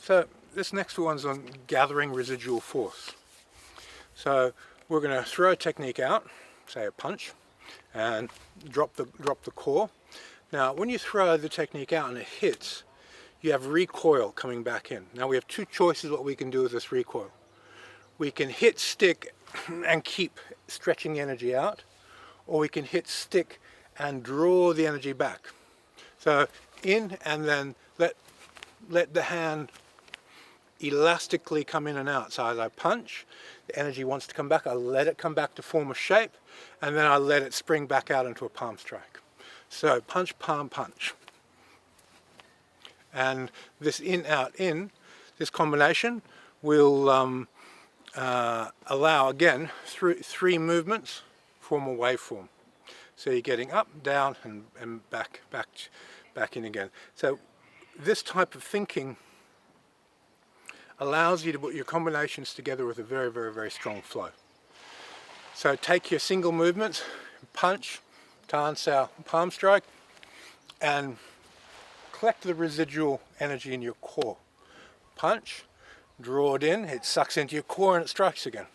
So this next one's on gathering residual force. So we're going to throw a technique out, say a punch, and drop the core. Now when you throw the technique out and it hits, you have recoil coming back in. Now we have two choices what we can do with this recoil. We can hit stick and keep stretching the energy out, or we can hit stick and draw the energy back. So in, and then let the hand elastically come in and out. So as I punch, the energy wants to come back, I let it come back to form a shape, and then I let it spring back out into a palm strike. So punch, palm, punch. And this in, out, in, this combination will allow, again, through three movements, form a waveform. So you're getting up, down, and back in again. So this type of thinking allows you to put your combinations together with a very, very, very strong flow. So take your single movements, punch, tan, sao, palm strike, and collect the residual energy in your core. Punch, draw it in, it sucks into your core and it strikes again.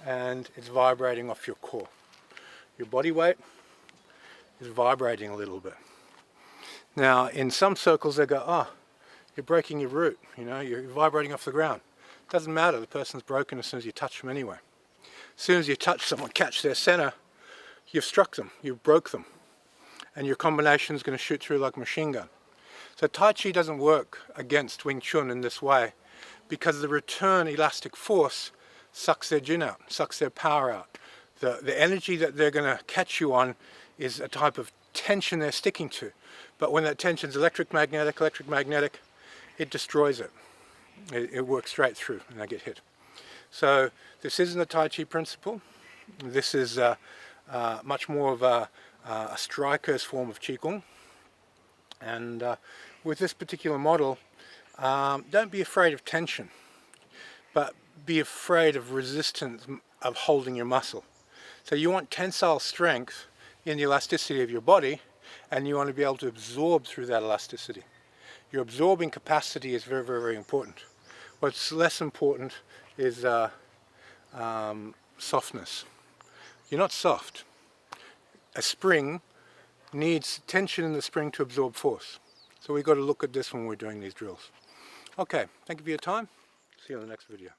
And it's vibrating off your core. Your body weight is vibrating a little bit. Now in some circles they go, oh, you're breaking your root, you know, you're vibrating off the ground. Doesn't matter, the person's broken as soon as you touch them anyway. As soon as you touch someone, catch their center, you've struck them, you've broke them. And your combination is going to shoot through like a machine gun. So Tai Chi doesn't work against Wing Chun in this way because the return elastic force sucks their jin out, sucks their power out. The energy that they're going to catch you on is a type of tension they're sticking to. But when that tension is electric magnetic, it destroys it. It works straight through and they get hit. So this isn't a Tai Chi principle. This is much more of a striker's form of Qigong. And with this particular model, don't be afraid of tension, but be afraid of resistance of holding your muscle. So you want tensile strength in the elasticity of your body, and you want to be able to absorb through that elasticity. Your absorbing capacity is very, very, very important. What's less important is softness. You're not soft. A spring needs tension in the spring to absorb force. So we've got to look at this when we're doing these drills. Okay, thank you for your time. See you in the next video.